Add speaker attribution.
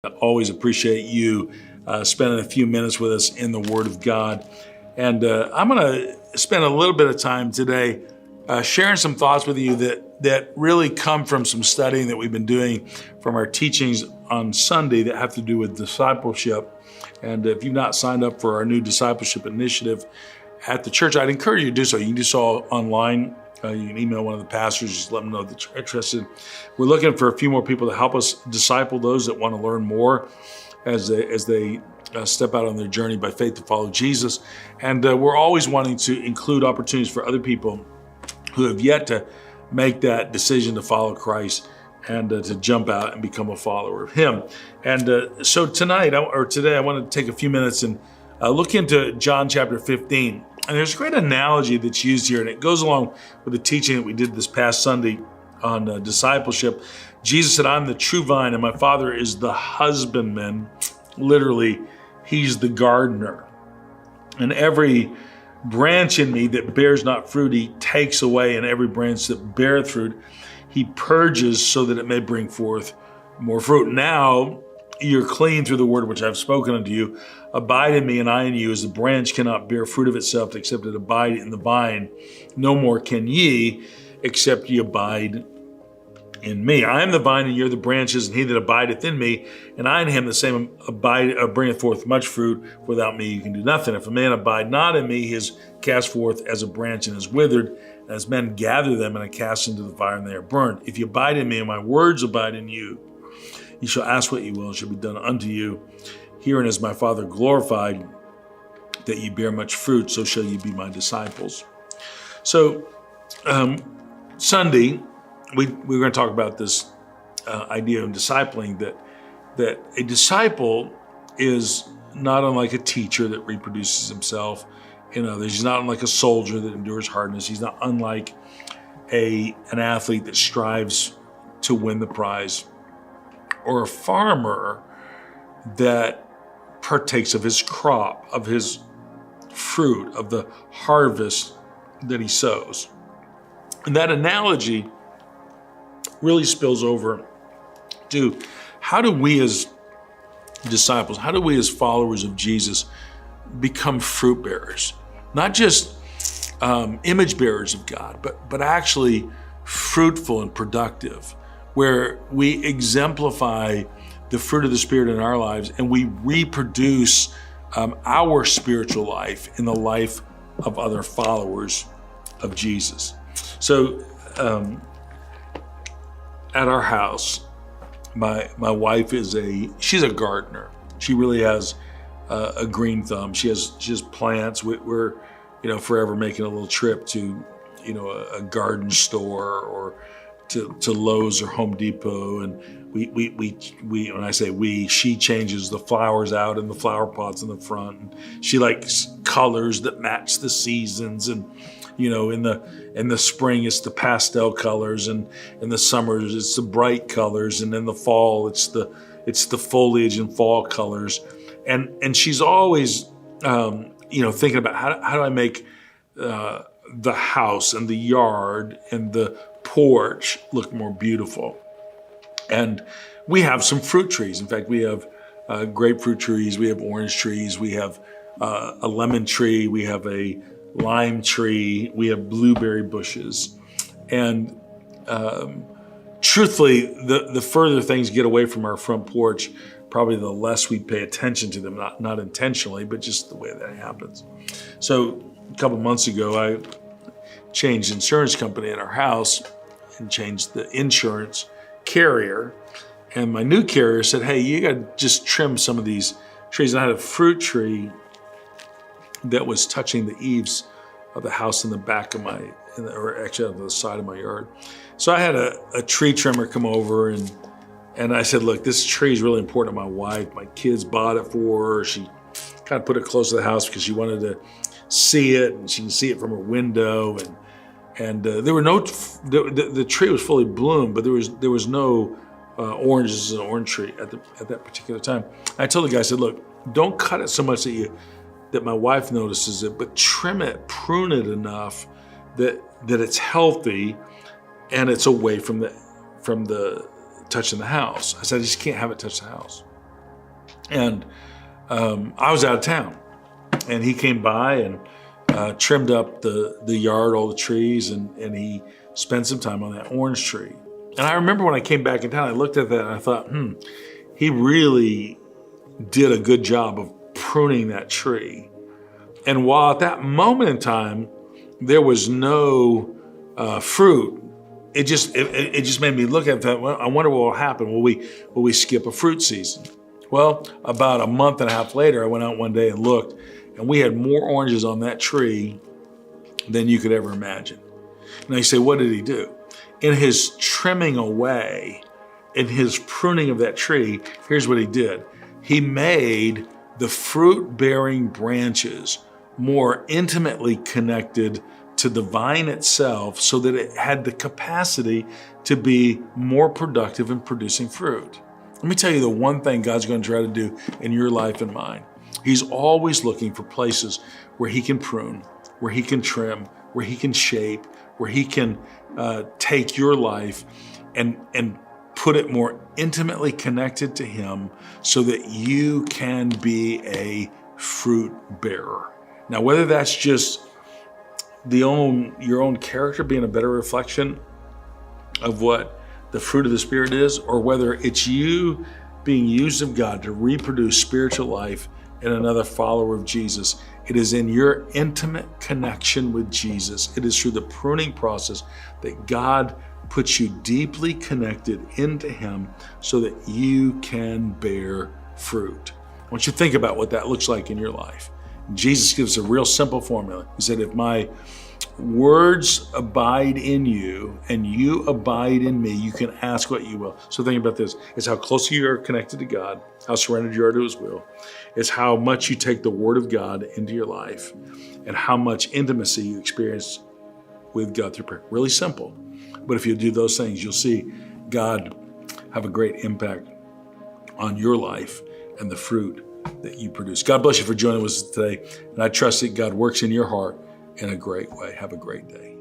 Speaker 1: I always appreciate you spending a few minutes with us in the Word of God. And I'm going to spend a little bit of time today sharing some thoughts with you that really come from some studying that we've been doing from our teachings on Sunday that have to do with discipleship. And if you've not signed up for our new discipleship initiative at the church, I'd encourage you to do so. You can do so online. You can email one of the pastors, just let them know that you're interested. We're looking for a few more people to help us disciple those that want to learn more as they step out on their journey by faith to follow Jesus. And we're always wanting to include opportunities for other people who have yet to make that decision to follow Christ and to jump out and become a follower of Him. And so today, I want to take a few minutes and look into John chapter 15. And there's a great analogy that's used here, and it goes along with the teaching that we did this past Sunday on discipleship. Jesus said, "I'm the true vine, and my Father is the husbandman." Literally, He's the gardener. And every branch in me that bears not fruit, He takes away, and every branch that beareth fruit, He purges so that it may bring forth more fruit. Now you're clean through the word which I've spoken unto you. Abide in me and I in you, as the branch cannot bear fruit of itself except it abide in the vine. No more can ye, except ye abide in me. I am the vine and you're the branches, and he that abideth in me, and I in him, the same bringeth forth much fruit. Without me you can do nothing. If a man abide not in me, he is cast forth as a branch and is withered. And as men gather them and are cast into the fire, and they are burned. If you abide in me and my words abide in you, you shall ask what you will, and shall be done unto you. Herein is my Father glorified, that ye bear much fruit, so shall ye be my disciples. So Sunday, we're going to talk about this idea of discipling, that a disciple is not unlike a teacher that reproduces himself in others. He's not unlike a soldier that endures hardness. He's not unlike an athlete that strives to win the prize, or a farmer that partakes of his crop, of his fruit, of the harvest that he sows. And that analogy really spills over to how do we as disciples, how do we as followers of Jesus become fruit bearers? Not just image bearers of God, but actually fruitful and productive, where we exemplify the fruit of the Spirit in our lives, and we reproduce our spiritual life in the life of other followers of Jesus. So at our house, my wife she's a gardener. She really has a green thumb. She has plants. We're forever making a little trip to a garden store or to Lowe's or Home Depot, and we when I say we, she changes the flowers out in the flower pots in the front, and she likes colors that match the seasons, and in the spring it's the pastel colors, and in the summers it's the bright colors, and in the fall it's the foliage and fall colors, and she's always thinking about how do I make the house and the yard and the porch look more beautiful. And we have some fruit trees. In fact, we have grapefruit trees, we have orange trees, we have a lemon tree, we have a lime tree, we have blueberry bushes. And truthfully, the further things get away from our front porch, probably the less we pay attention to them, not intentionally, but just the way that happens. So a couple months ago, I changed insurance company at our house and changed the insurance carrier. And my new carrier said, "Hey, you got to just trim some of these trees." And I had a fruit tree that was touching the eaves of the house in the back of or actually on the side of my yard. So I had a tree trimmer come over, and I said, "Look, this tree is really important to my wife. My kids bought it for her. She kind of put it close to the house because she wanted to see it, and she can see it from her window." And there were the tree was fully bloomed, but there was no oranges in an orange tree at that particular time. I told the guy, I said, "Look, don't cut it so much that my wife notices it, but trim it, prune it enough that it's healthy and it's away from the touching the house." I said, "I just can't have it touch the house." And I was out of town, and he came by and trimmed up the yard, all the trees, and he spent some time on that orange tree. And I remember when I came back in town, I looked at that and I thought, he really did a good job of pruning that tree. And while at that moment in time, there was no fruit, it just made me look at that. Well, I wonder what will happen. Will we skip a fruit season? Well, about a month and a half later, I went out one day and looked, and we had more oranges on that tree than you could ever imagine. Now you say, what did he do? In his trimming away, in his pruning of that tree, here's what he did. He made the fruit-bearing branches more intimately connected to the vine itself so that it had the capacity to be more productive in producing fruit. Let me tell you the one thing God's going to try to do in your life and mine. He's always looking for places where he can prune, where he can trim, where he can shape, where he can take your life and put it more intimately connected to him so that you can be a fruit bearer. Now, whether that's just your own character being a better reflection of what the fruit of the Spirit is, or whether it's you being used of God to reproduce spiritual life in another follower of Jesus, it is in your intimate connection with Jesus. It is through the pruning process that God puts you deeply connected into him so that you can bear fruit. I want you to think about what that looks like in your life. Jesus gives a real simple formula. He said, if my words abide in you and you abide in me, you can ask what you will. So think about this. It's how closely you are connected to God, how surrendered you are to his will. It's how much you take the word of God into your life and how much intimacy you experience with God through prayer. Really simple. But if you do those things, you'll see God have a great impact on your life and the fruit that you produce. God bless you for joining us today. And I trust that God works in your heart in a great way. Have a great day.